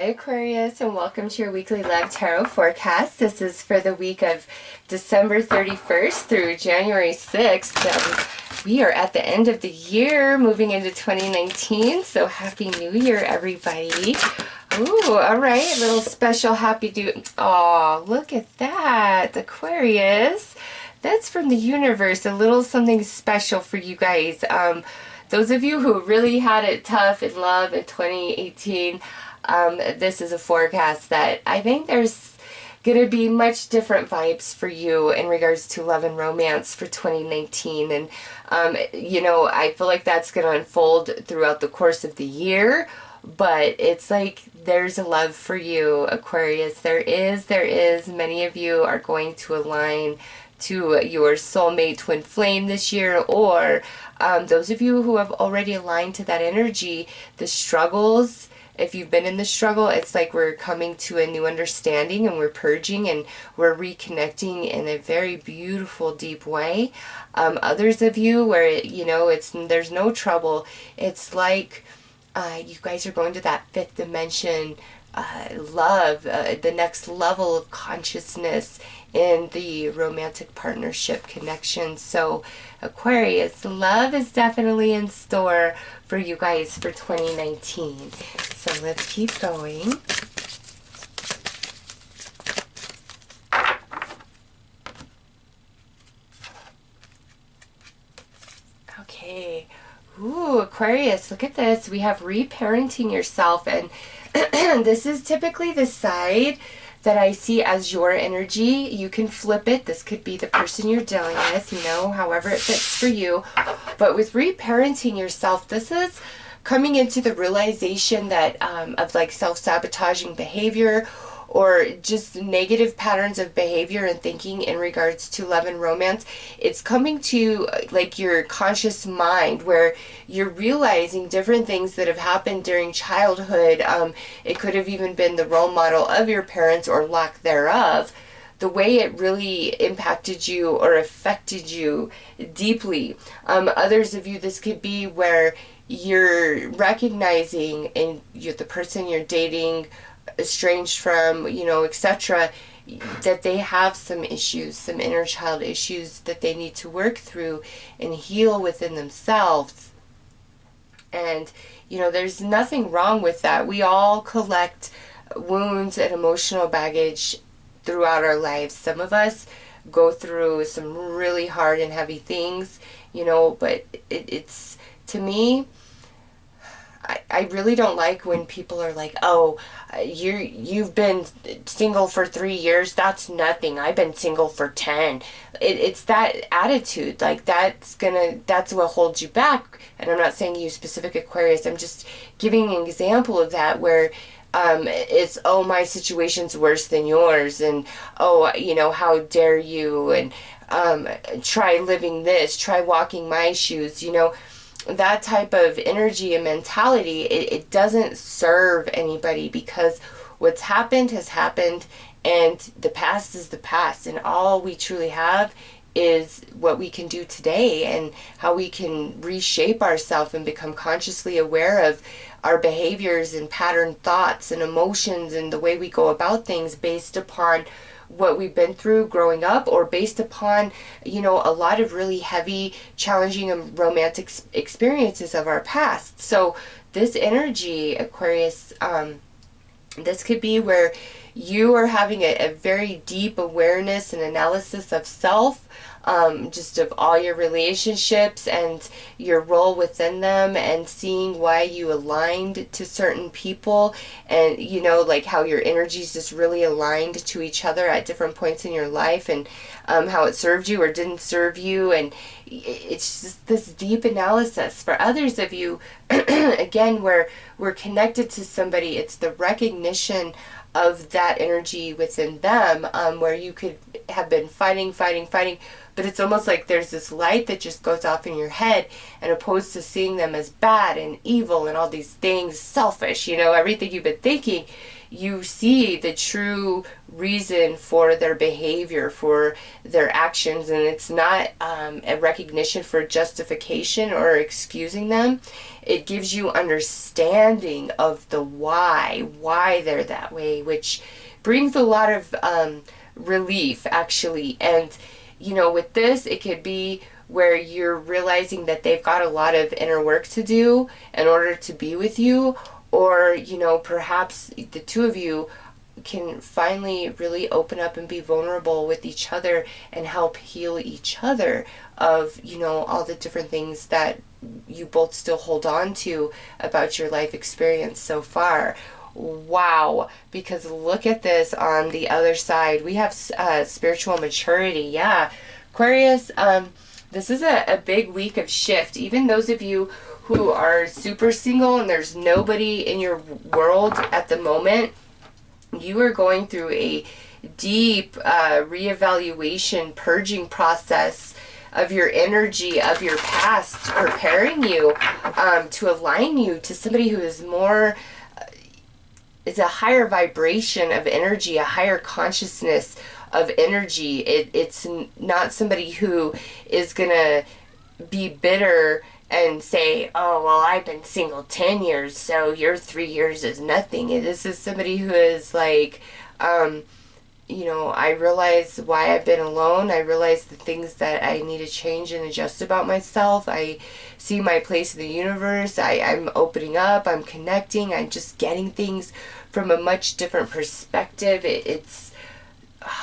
Aquarius, and welcome to your weekly love tarot forecast. This is for the week of December 31st through January 6th. We are at the end of the year, moving into 2019, so Happy New Year, everybody. Ooh, all right, a little special happy do. Oh, look at that, Aquarius. That's from the universe, a little something special for you guys. Those of you who really had it tough in love in 2018, this is a forecast that I think there's going to be much different vibes for you in regards to love and romance for 2019. And, you know, I feel like that's going to unfold throughout the course of the year. But it's like there's a love for you, Aquarius. There is. Many of you are going to align to your soulmate twin flame this year, or those of you who have already aligned to that energy, the struggles. If you've been in the struggle, it's like we're coming to a new understanding and we're purging and we're reconnecting in a very beautiful, deep way. Others of you where, you know, there's no trouble. It's like you guys are going to that fifth dimension love, the next level of consciousness in the romantic partnership connection. So Aquarius, love is definitely in store for you guys for 2019. So let's keep going. Okay. Ooh, Aquarius, look at this. We have reparenting yourself, and this is typically the side that I see as your energy. You can flip it. This could be the person you're dealing with, you know, however it fits for you. But with reparenting yourself, this is coming into the realization that of like self-sabotaging behavior or just negative patterns of behavior and thinking in regards to love and romance. It's coming to like your conscious mind where you're realizing different things that have happened during childhood. It could have even been the role model of your parents or lack thereof. The way it really impacted you or affected you deeply. Others of you, this could be where you're recognizing in the person you're dating, estranged from, you know, etc., that they have some issues, some inner child issues that they need to work through and heal within themselves. And, you know, there's nothing wrong with that. We all collect wounds and emotional baggage throughout our lives. Some of us go through some really hard and heavy things, you know, but it's, to me, I really don't like when people are like, oh, you've been single for 3 years. That's nothing. I've been single for 10. It's that attitude. Like that's what holds you back. And I'm not saying you specific Aquarius. I'm just giving an example of that where it's, oh, my situation's worse than yours. And, oh, you know, how dare you? And try living this. Try walking my shoes, you know. That type of energy and mentality, it doesn't serve anybody, because what's happened has happened and the past is the past, and all we truly have is what we can do today and how we can reshape ourselves and become consciously aware of our behaviors and pattern thoughts and emotions and the way we go about things based upon what we've been through growing up, or based upon, you know, a lot of really heavy, challenging and romantic experiences of our past. So this energy, Aquarius, this could be where you are having a very deep awareness and analysis of self, just of all your relationships and your role within them, and seeing why you aligned to certain people, and, you know, like how your energies just really aligned to each other at different points in your life, and how it served you or didn't serve you. And it's just this deep analysis. For others of you, again, where we're connected to somebody, it's the recognition of that energy within them, where you could have been fighting, but it's almost like there's this light that just goes off in your head, and opposed to seeing them as bad and evil and all these things, selfish, you know, everything you've been thinking, you see the true reason for their behavior, for their actions, and it's not a recognition for justification or excusing them. It gives you understanding of the why they're that way, which brings a lot of relief, actually. And you know, with this, it could be where you're realizing that they've got a lot of inner work to do in order to be with you, or, you know, perhaps the two of you can finally really open up and be vulnerable with each other and help heal each other of, you know, all the different things that you both still hold on to about your life experience so far. Wow, because look at this on the other side. We have spiritual maturity. Yeah, Aquarius, this is a big week of shift. Even those of you who are super single and there's nobody in your world at the moment, you are going through a deep reevaluation, purging process of your energy, of your past, preparing you to align you to somebody who is more, it's a higher vibration of energy, a higher consciousness of energy. It's not somebody who is gonna be bitter and say, oh, well, I've been single 10 years, so your 3 years is nothing. This is somebody who is like, you know, I realize why I've been alone. I realize the things that I need to change and adjust about myself. I see my place in the universe. I'm opening up. I'm connecting. I'm just getting things from a much different perspective. It's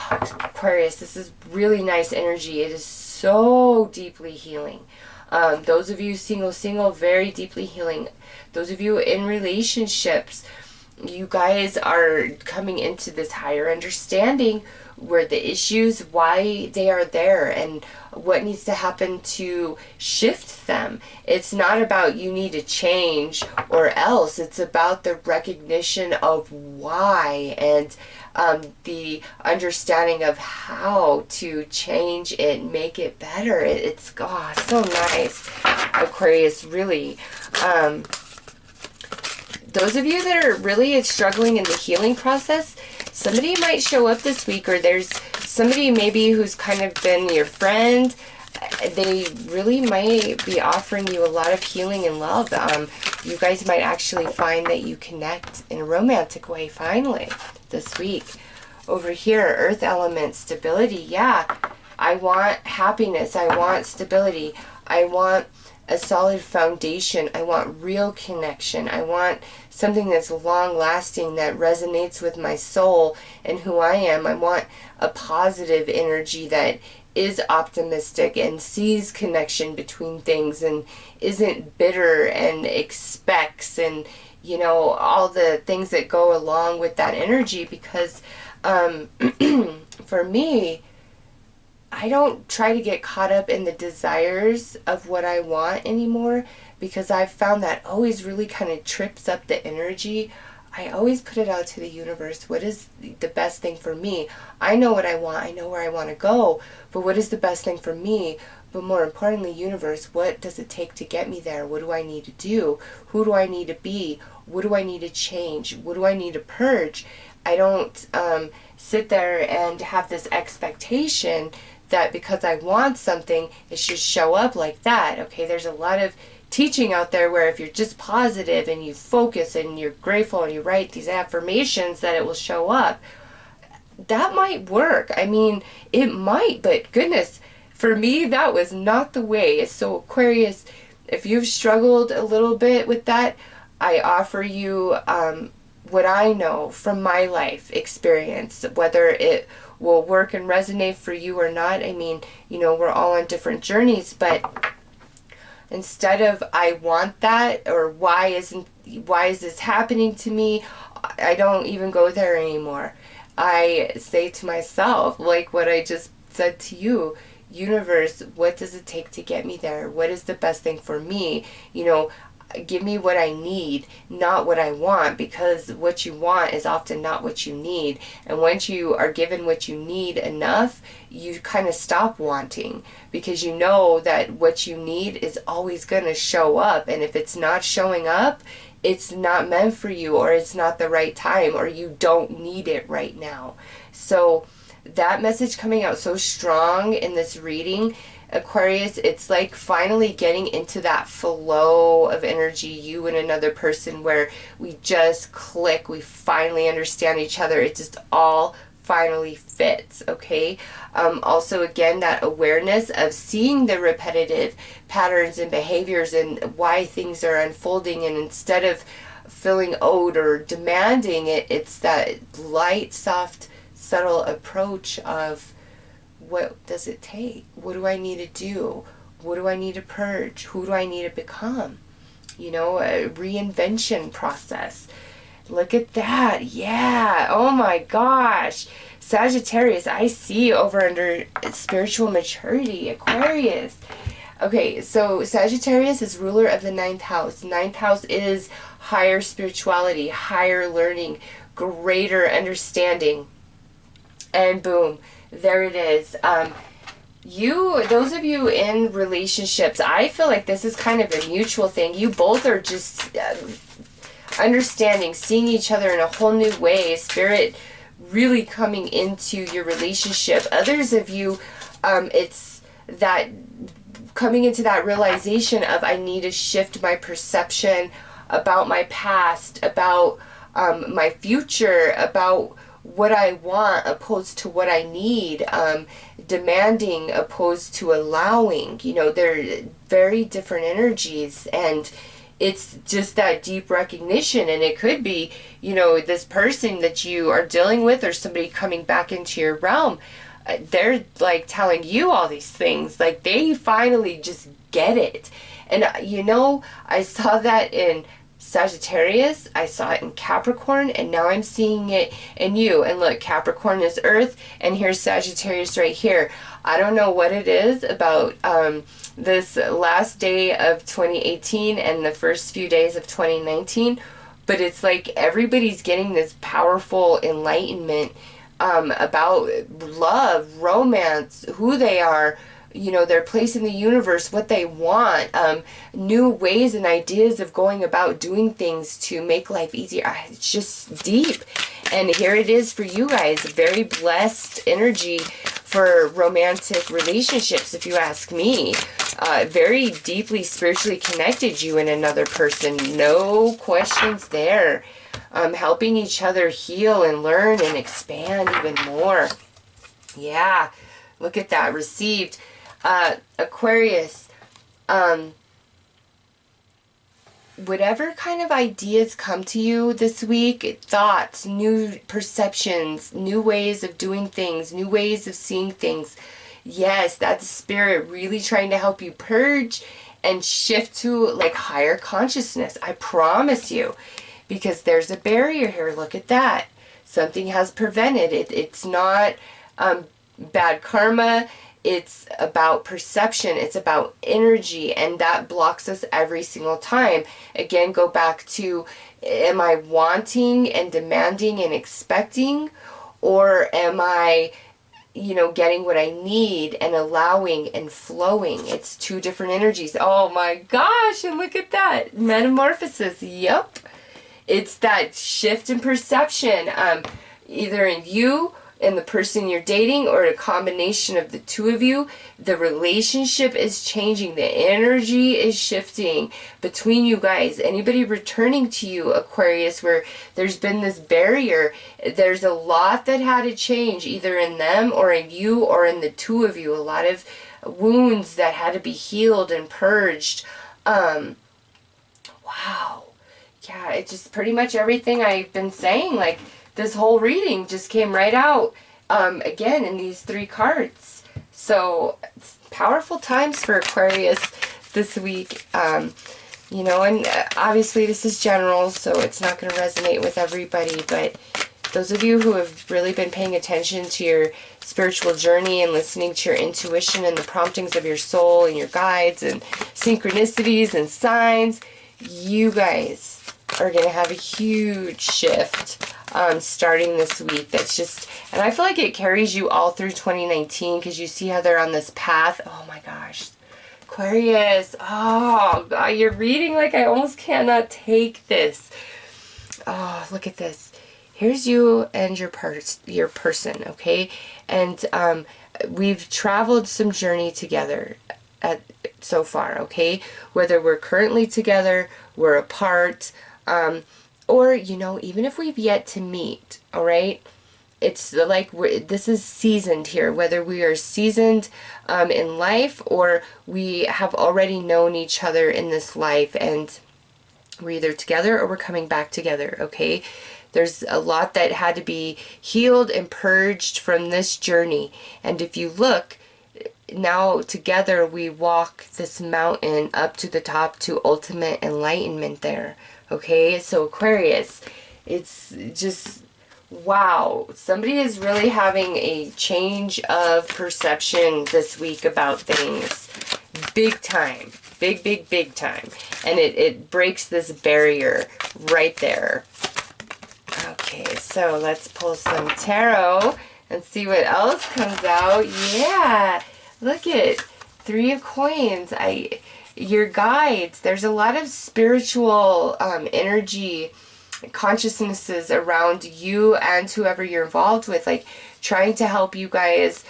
Aquarius, this is really nice energy. It is so deeply healing. Those of you single, very deeply healing. Those of you in relationships, you guys are coming into this higher understanding where the issues, why they are there, and what needs to happen to shift them. It's not about you need to change or else. It's about the recognition of why and the understanding of how to change it, make it better. It's so nice, Aquarius, really. Those of you that are really struggling in the healing process, somebody might show up this week, or there's somebody maybe who's kind of been your friend. They really might be offering you a lot of healing and love. You guys might actually find that you connect in a romantic way finally this week. Over here, earth element, stability. Yeah, I want happiness. I want stability. I want a solid foundation. I want real connection. I want something that's long-lasting, that resonates with my soul and who I am. I want a positive energy that is optimistic and sees connection between things and isn't bitter and expects, and, you know, all the things that go along with that energy. Because for me, I don't try to get caught up in the desires of what I want anymore, because I've found that always really kind of trips up the energy. I always put it out to the universe. What is the best thing for me? I know what I want. I know where I want to go. But what is the best thing for me? But more importantly, universe, what does it take to get me there? What do I need to do? Who do I need to be? What do I need to change? What do I need to purge? I don't sit there and have this expectation that because I want something, it should show up like that. Okay, there's a lot of teaching out there where if you're just positive and you focus and you're grateful and you write these affirmations, that it will show up. That might work. I mean, it might, but goodness, for me, that was not the way. So Aquarius, if you've struggled a little bit with that, I offer you what I know from my life experience, whether it will work and resonate for you or not. I mean, you know, we're all on different journeys, but instead of I want that, or why is this happening to me, I don't even go there anymore. I say to myself, like what I just said to you, universe, what does it take to get me there? What is the best thing for me? You know, give me what I need, not what I want, because what you want is often not what you need. And once you are given what you need enough, you kind of stop wanting, because you know that what you need is always going to show up. And if it's not showing up, it's not meant for you, or it's not the right time, or you don't need it right now. So that message coming out so strong in this reading, Aquarius, it's like finally getting into that flow of energy, you and another person, where we just click, we finally understand each other. It just all finally fits, okay? Also, again, that awareness of seeing the repetitive patterns and behaviors and why things are unfolding, and instead of feeling owed or demanding it, it's that light, soft, subtle approach of, what does it take? What do I need to do? What do I need to purge? Who do I need to become? You know, a reinvention process. Look at that. Yeah. Oh my gosh. Sagittarius, I see over under spiritual maturity. Aquarius. Okay, so Sagittarius is ruler of the 9th house. 9th house is higher spirituality, higher learning, greater understanding. And boom, there it is. Those of you in relationships, I feel like this is kind of a mutual thing. You both are just understanding, seeing each other in a whole new way. Spirit really coming into your relationship. Others of you, it's that coming into that realization of, I need to shift my perception about my past, about my future, about what I want opposed to what I need, demanding opposed to allowing. You know, they're very different energies, and it's just that deep recognition. And it could be, you know, this person that you are dealing with, or somebody coming back into your realm, they're like telling you all these things, like they finally just get it. And you know, I saw that in Sagittarius, I saw it in Capricorn, and now I'm seeing it in you. And look, Capricorn is Earth, and here's Sagittarius right here. I don't know what it is about this last day of 2018 and the first few days of 2019, but it's like everybody's getting this powerful enlightenment about love, romance, who they are, you know, their place in the universe, what they want, new ways and ideas of going about doing things to make life easier. It's just deep. And here it is for you guys, very blessed energy for romantic relationships, if you ask me. Very deeply spiritually connected, you and another person, no questions there. Helping each other heal and learn and expand even more. Yeah, look at that, received. Aquarius, whatever kind of ideas come to you this week, thoughts, new perceptions, new ways of doing things, new ways of seeing things, yes, that's spirit really trying to help you purge and shift to like higher consciousness. I promise you, because there's a barrier here. Look at that. Something has prevented it. It's not bad karma. It's about perception. It's about energy, and that blocks us every single time. Again, go back to, am I wanting and demanding and expecting, or am I, you know, getting what I need and allowing and flowing? It's two different energies. Oh my gosh, and look at that. Metamorphosis. Yep. It's that shift in perception, either in you and the person you're dating, or a combination of the two of you. The relationship is changing. The energy is shifting between you guys. Anybody returning to you, Aquarius, where there's been this barrier, there's a lot that had to change, either in them or in you or in the two of you. A lot of wounds that had to be healed and purged. Wow. Yeah, it's just pretty much everything I've been saying. Like, this whole reading just came right out, again, in these three cards. So, it's powerful times for Aquarius this week. You know, and obviously this is general, so it's not going to resonate with everybody. But those of you who have really been paying attention to your spiritual journey and listening to your intuition and the promptings of your soul and your guides and synchronicities and signs, you guys are going to have a huge shift starting this week. That's just, and I feel like it carries you all through 2019, because you see how they're on this path. Oh my gosh, Aquarius, oh, God, you're reading like I almost cannot take this. Oh, look at this. Here's you and your person, okay? And we've traveled some journey together so far, okay? Whether we're currently together, we're apart, or, you know, even if we've yet to meet, all right? It's like this is seasoned here, whether we are seasoned in life or we have already known each other in this life and we're either together or we're coming back together, okay? There's a lot that had to be healed and purged from this journey. And if you look, now together we walk this mountain up to the top to ultimate enlightenment there, okay? So Aquarius, it's just... wow, somebody is really having a change of perception this week about things. Big time. Big time. And it breaks this barrier right there. Okay, so let's pull some tarot and see what else comes out. Yeah, look at 3 of Coins. Your guides. There's a lot of spiritual energy, consciousnesses around you and whoever you're involved with, like trying to help you guys,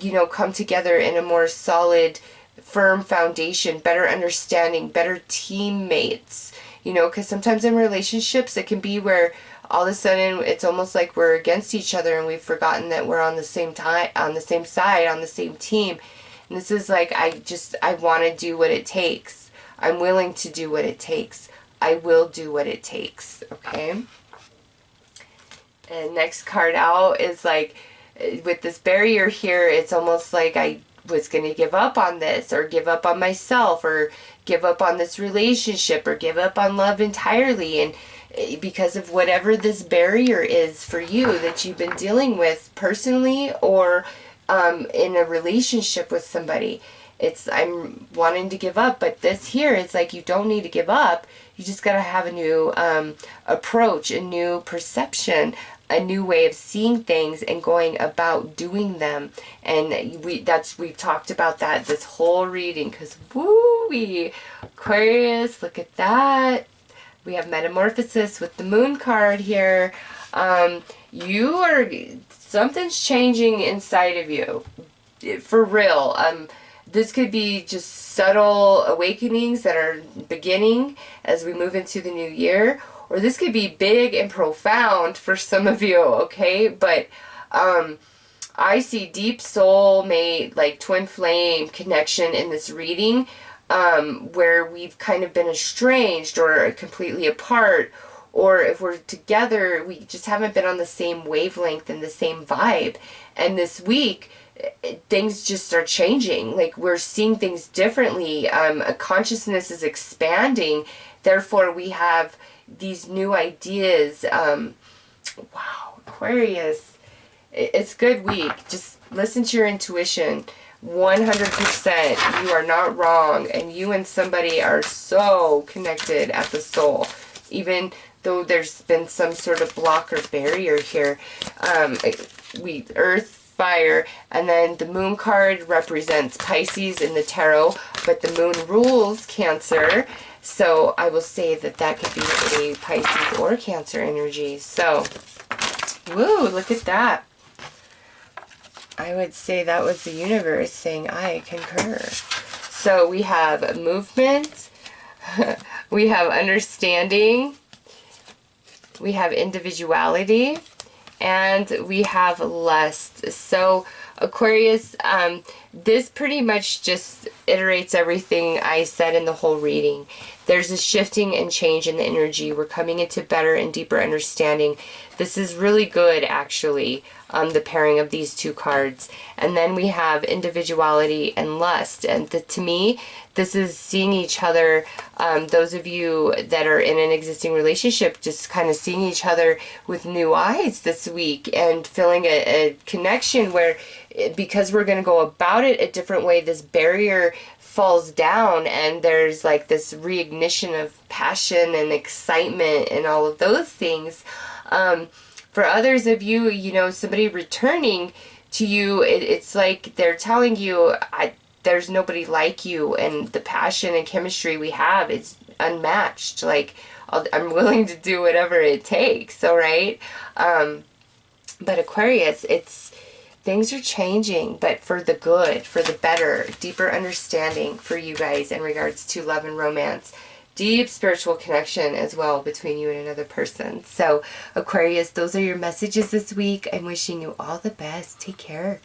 you know, come together in a more solid, firm foundation, better understanding, better teammates, you know, because sometimes in relationships it can be where all of a sudden it's almost like we're against each other and we've forgotten that we're on the same time, on the same side, on the same team. And this is like, I want to do what it takes. I'm willing to do what it takes. I will do what it takes, okay? And next card out is like, with this barrier here, it's almost like I was going to give up on this, or give up on myself, or give up on this relationship, or give up on love entirely. And because of whatever this barrier is for you that you've been dealing with personally or in a relationship with somebody, I'm wanting to give up. But this here, it's like you don't need to give up. You just got to have a new approach, a new perception, a new way of seeing things and going about doing them. And we've talked about that this whole reading, because woo-wee, Aquarius, look at that. We have Metamorphosis with the Moon card here. Something's changing inside of you, for real. This could be just subtle awakenings that are beginning as we move into the new year, or this could be big and profound for some of you, okay? But I see deep soulmate, like twin flame connection in this reading, where we've kind of been estranged or completely apart, or if we're together, we just haven't been on the same wavelength and the same vibe. And this week, things just are changing. Like, we're seeing things differently. A consciousness is expanding. Therefore, we have these new ideas. Wow, Aquarius. It's a good week. Just listen to your intuition. 100%. You are not wrong. And you and somebody are so connected at the soul. Even though there's been some sort of block or barrier here. Earth, fire, and then the Moon card represents Pisces in the tarot, but the Moon rules Cancer, so I will say that could be a Pisces or Cancer energy. So, woo, look at that. I would say that was the universe saying, I concur. So we have movement, we have understanding, we have individuality, and we have lust. So Aquarius, this pretty much just iterates everything I said in the whole reading. There's a shifting and change in the energy. We're coming into better and deeper understanding. This is really good, actually, the pairing of these two cards. And then we have individuality and lust. And to me, this is seeing each other, those of you that are in an existing relationship, just kind of seeing each other with new eyes this week and feeling a connection where, because we're going to go about it a different way, this barrier falls down and there's like this reignition of passion and excitement and all of those things. For others of you, you know, somebody returning to you, it's like they're telling you, there's nobody like you, and the passion and chemistry we have is unmatched. Like, I'm willing to do whatever it takes, all right? But Aquarius, things are changing, but for the good, for the better, deeper understanding for you guys in regards to love and romance. Deep spiritual connection as well between you and another person. So, Aquarius, those are your messages this week. I'm wishing you all the best. Take care.